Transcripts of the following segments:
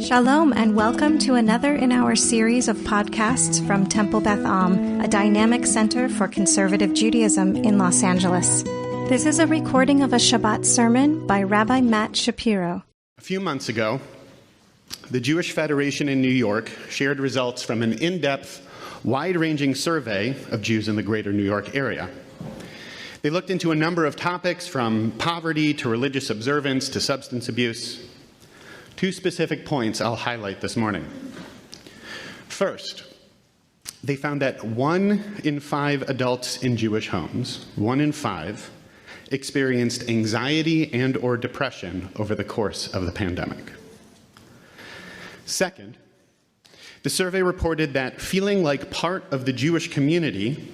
Shalom and welcome to another in our series of podcasts from Temple Beth Am, a dynamic center for conservative Judaism in Los Angeles. This is a recording of a Shabbat sermon by Rabbi Matt Shapiro. A few months ago, the Jewish Federation in New York shared results from an in-depth, wide-ranging survey of Jews in the greater New York area. They looked into a number of topics from poverty to religious observance to substance abuse. Two specific points I'll highlight this morning. First, they found that 1 in 5 adults in Jewish homes, 1 in 5, experienced anxiety and or depression over the course of the pandemic. Second, the survey reported that feeling like part of the Jewish community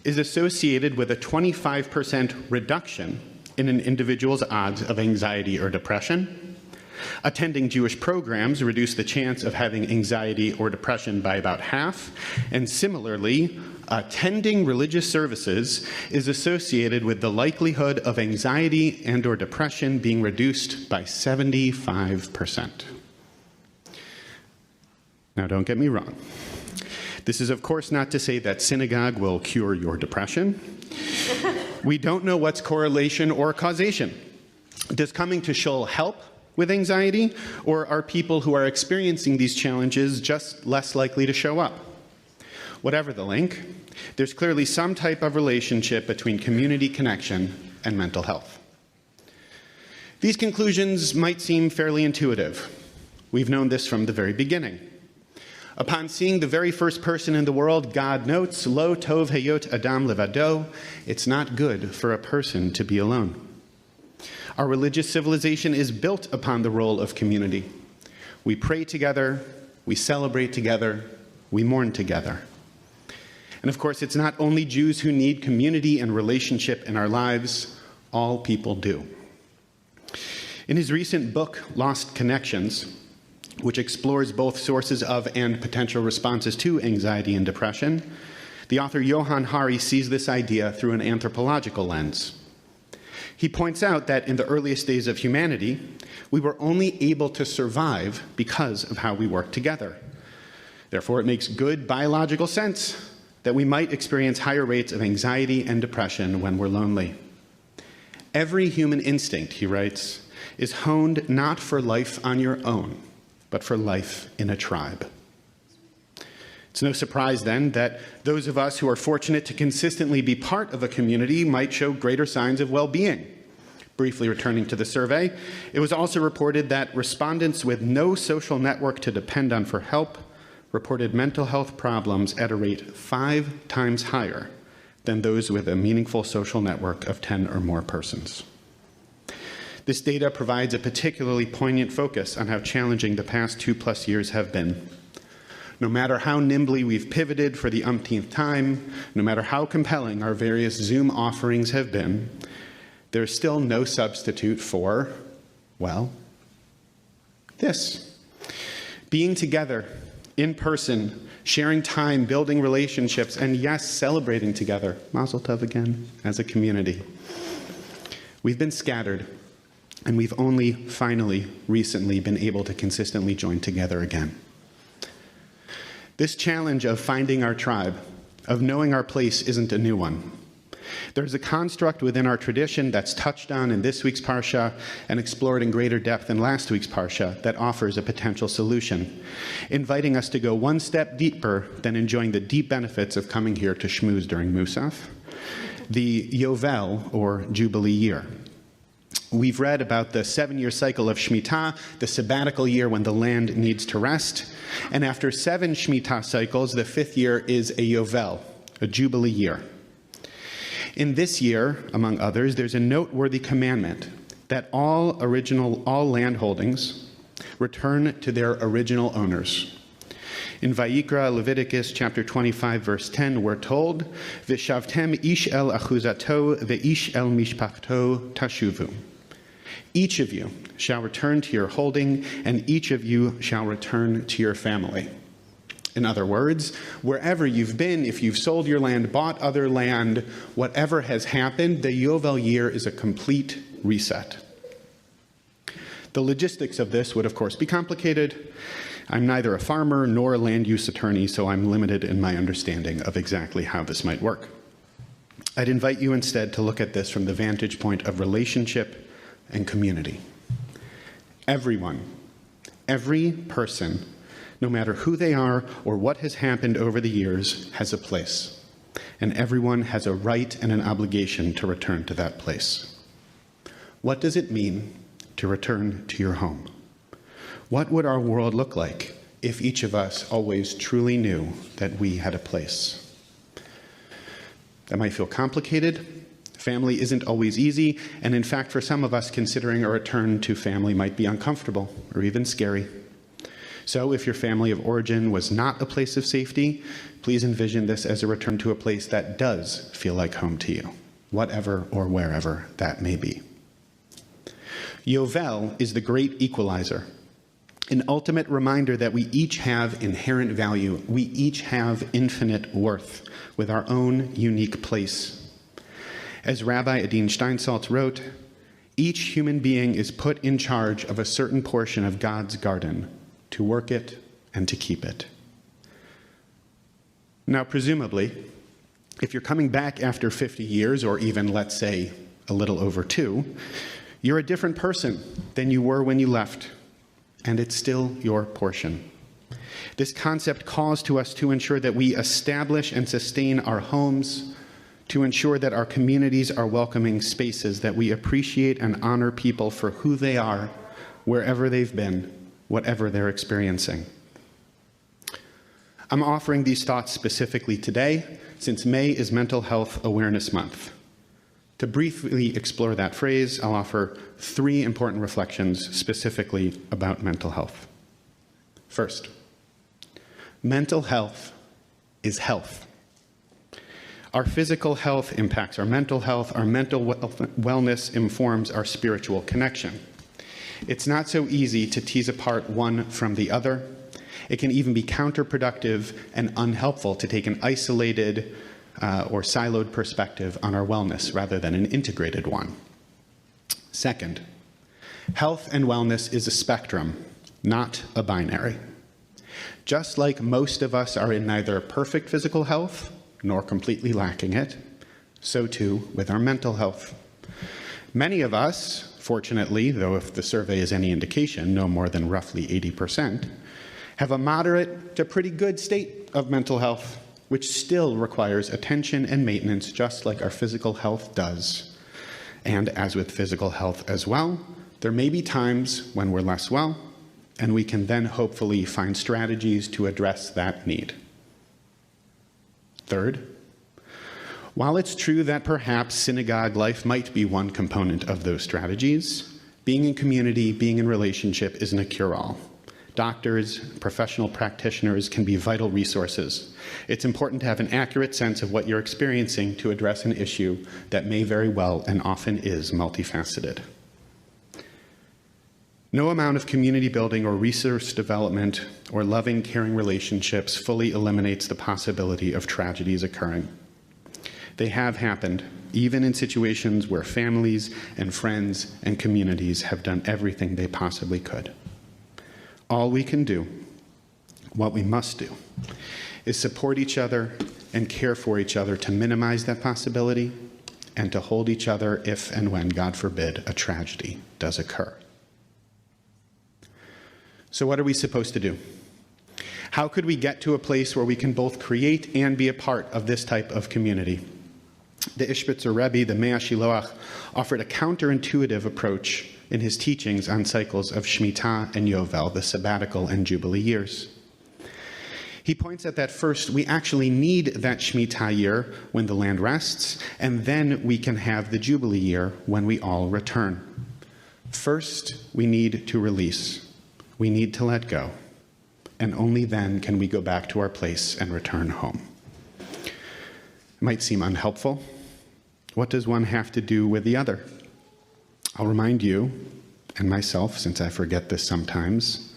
is associated with a 25% reduction in an individual's odds of anxiety or depression. Attending Jewish programs reduced the chance of having anxiety or depression by about half, and similarly, attending religious services is associated with the likelihood of anxiety and or depression being reduced by 75%. Now, don't get me wrong. This is, of course, not to say that synagogue will cure your depression. We don't know what's correlation or causation. Does coming to shul help with anxiety, or are people who are experiencing these challenges just less likely to show up? Whatever the link, there's clearly some type of relationship between community connection and mental health. These conclusions might seem fairly intuitive. We've known this from the very beginning. Upon seeing the very first person in the world, God notes, Lo tov heyot adam levado, it's not good for a person to be alone. Our religious civilization is built upon the role of community. We pray together, we celebrate together, we mourn together. And of course, it's not only Jews who need community and relationship in our lives, all people do. In his recent book, Lost Connections, which explores both sources of and potential responses to anxiety and depression, the author Johann Hari sees this idea through an anthropological lens. He points out that in the earliest days of humanity, we were only able to survive because of how we worked together. Therefore, it makes good biological sense that we might experience higher rates of anxiety and depression when we're lonely. Every human instinct, he writes, is honed not for life on your own, but for life in a tribe. It's no surprise, then, that those of us who are fortunate to consistently be part of a community might show greater signs of well-being. Briefly returning to the survey, it was also reported that respondents with no social network to depend on for help reported mental health problems at a rate 5 times higher than those with a meaningful social network of 10 or more persons. This data provides a particularly poignant focus on how challenging the past 2+ years have been. No matter how nimbly we've pivoted for the umpteenth time, no matter how compelling our various Zoom offerings have been, there's still no substitute for, well, this. Being together, in person, sharing time, building relationships, and yes, celebrating together, Mazel Tov again, as a community. We've been scattered, and we've only finally, recently, been able to consistently join together again. This challenge of finding our tribe, of knowing our place, isn't a new one. There's a construct within our tradition that's touched on in this week's Parsha and explored in greater depth in last week's Parsha that offers a potential solution, inviting us to go one step deeper than enjoying the deep benefits of coming here to schmooze during Musaf, the Yovel, or Jubilee year. We've read about the 7-year cycle of Shemitah, the sabbatical year when the land needs to rest. And after 7 Shemitah cycles, the 5th year is a Yovel, a Jubilee year. In this year, among others, there's a noteworthy commandment that all land holdings return to their original owners. In Vayikra, Leviticus chapter 25, verse 10, we're told, V'shavtem ish el achuzato ve'ish el mishpachto tashuvu. Each of you shall return to your holding, and each of you shall return to your family. In other words, wherever you've been, if you've sold your land, bought other land, whatever has happened, the Yovel year is a complete reset. The logistics of this would, of course, be complicated. I'm neither a farmer nor a land use attorney, so I'm limited in my understanding of exactly how this might work. I'd invite you instead to look at this from the vantage point of relationship and community. Everyone, every person, no matter who they are or what has happened over the years, has a place. And everyone has a right and an obligation to return to that place. What does it mean to return to your home? What would our world look like if each of us always truly knew that we had a place? That might feel complicated. Family isn't always easy, and in fact, for some of us, considering a return to family might be uncomfortable or even scary. So if your family of origin was not a place of safety, please envision this as a return to a place that does feel like home to you, whatever or wherever that may be. Yovel is the great equalizer, an ultimate reminder that we each have inherent value. We each have infinite worth with our own unique place. As Rabbi Adin Steinsaltz wrote, each human being is put in charge of a certain portion of God's garden, to work it and to keep it. Now, presumably, if you're coming back after 50 years, or even, let's say, a little over 2, you're a different person than you were when you left, and it's still your portion. This concept calls to us to ensure that we establish and sustain our homes, to ensure that our communities are welcoming spaces, that we appreciate and honor people for who they are, wherever they've been, whatever they're experiencing. I'm offering these thoughts specifically today, since May is Mental Health Awareness Month. To briefly explore that phrase, I'll offer 3 important reflections specifically about mental health. First, mental health is health. Our physical health impacts our mental wellness informs our spiritual connection. It's not so easy to tease apart one from the other. It can even be counterproductive and unhelpful to take an isolated or siloed perspective on our wellness rather than an integrated one. Second, health and wellness is a spectrum, not a binary. Just like most of us are in neither perfect physical health nor completely lacking it, so too with our mental health. Many of us, fortunately, though if the survey is any indication, no more than roughly 80%, have a moderate to pretty good state of mental health, which still requires attention and maintenance just like our physical health does. And as with physical health as well, there may be times when we're less well, and we can then hopefully find strategies to address that need. Third, while it's true that perhaps synagogue life might be one component of those strategies, being in community, being in relationship isn't a cure-all. Doctors, professional practitioners can be vital resources. It's important to have an accurate sense of what you're experiencing to address an issue that may very well and often is multifaceted. No amount of community building or resource development or loving, caring relationships fully eliminates the possibility of tragedies occurring. They have happened, even in situations where families and friends and communities have done everything they possibly could. All we can do, what we must do, is support each other and care for each other to minimize that possibility and to hold each other if and when, God forbid, a tragedy does occur. So what are we supposed to do? How could we get to a place where we can both create and be a part of this type of community? The Ishbitzer Rebbe, the Mea Shiloach, offered a counterintuitive approach in his teachings on cycles of Shemitah and Yovel, the sabbatical and Jubilee years. He points out that first, we actually need that Shemitah year when the land rests, and then we can have the Jubilee year when we all return. First, we need to release. We need to let go. And only then can we go back to our place and return home. It might seem unhelpful. What does one have to do with the other? I'll remind you, and myself, since I forget this sometimes,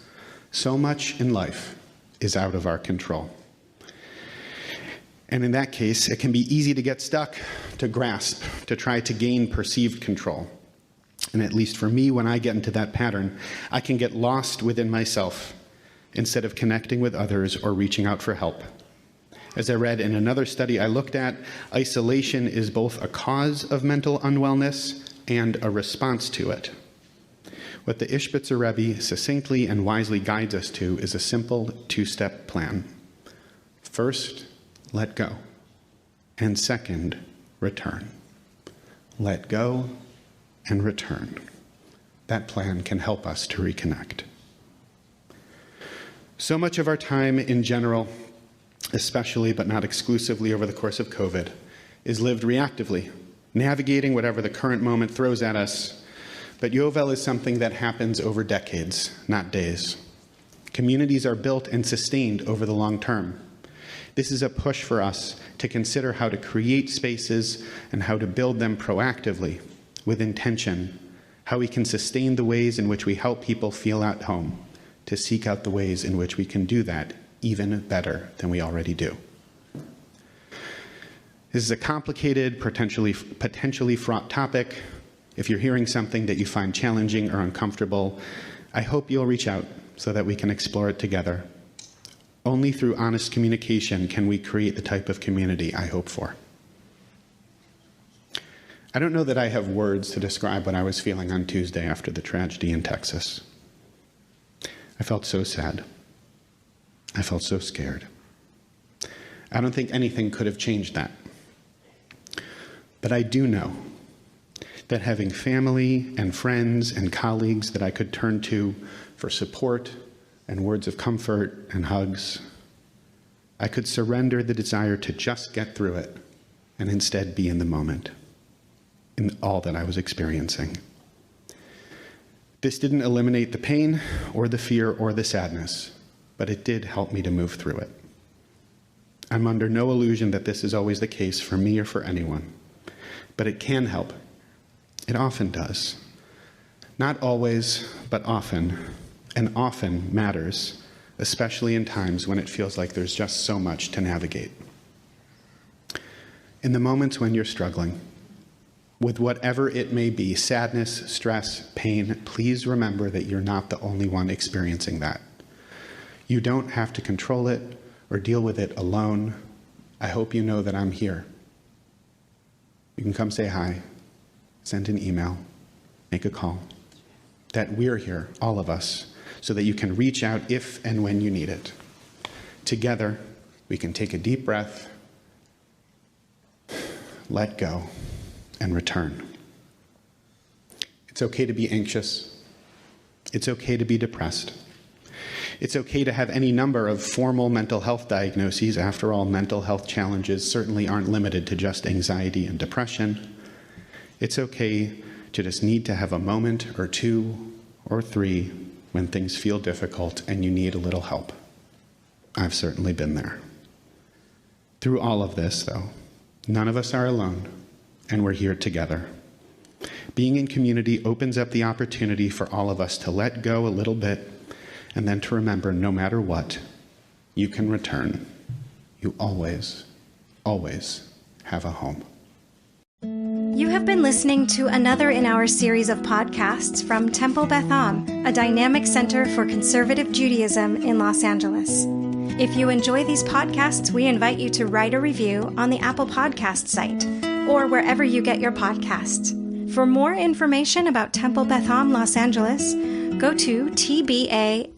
so much in life is out of our control. And in that case, it can be easy to get stuck, to grasp, to try to gain perceived control. And at least for me, when I get into that pattern, I can get lost within myself instead of connecting with others or reaching out for help. As I read in another study I looked at, isolation is both a cause of mental unwellness and a response to it. What the Ishbitzer Rebbe succinctly and wisely guides us to is a simple two-step plan. First, let go. And second, return. Let go and return. That plan can help us to reconnect. So much of our time in general, especially but not exclusively over the course of COVID, is lived reactively, navigating whatever the current moment throws at us. But Yovel is something that happens over decades, not days. Communities are built and sustained over the long term. This is a push for us to consider how to create spaces and how to build them proactively, with intention, how we can sustain the ways in which we help people feel at home, to seek out the ways in which we can do that even better than we already do. This is a complicated, potentially fraught topic. If you're hearing something that you find challenging or uncomfortable, I hope you'll reach out so that we can explore it together. Only through honest communication can we create the type of community I hope for. I don't know that I have words to describe what I was feeling on Tuesday after the tragedy in Texas. I felt so sad. I felt so scared. I don't think anything could have changed that. But I do know that having family and friends and colleagues that I could turn to for support and words of comfort and hugs, I could surrender the desire to just get through it and instead be in the moment, in all that I was experiencing. This didn't eliminate the pain or the fear or the sadness, but it did help me to move through it. I'm under no illusion that this is always the case for me or for anyone, but it can help. It often does. Not always, but often, and often matters, especially in times when it feels like there's just so much to navigate. In the moments when you're struggling, with whatever it may be, sadness, stress, pain, please remember that you're not the only one experiencing that. You don't have to control it or deal with it alone. I hope you know that I'm here. You can come say hi, send an email, make a call, that we're here, all of us, so that you can reach out if and when you need it. Together, we can take a deep breath, let go, and return. It's okay to be anxious. It's okay to be depressed. It's okay to have any number of formal mental health diagnoses. After all, mental health challenges certainly aren't limited to just anxiety and depression. It's okay to just need to have a moment or two or three when things feel difficult and you need a little help. I've certainly been there. Through all of this, though, none of us are alone, and we're here together. Being in community opens up the opportunity for all of us to let go a little bit, and then to remember, no matter what, you can return. You always, always have a home. You have been listening to another in our series of podcasts from Temple Beth Am, a dynamic center for conservative Judaism in Los Angeles. If you enjoy these podcasts, we invite you to write a review on the Apple Podcast site or wherever you get your podcasts. For more information about Temple Beth Am Los Angeles, go to tbala.org.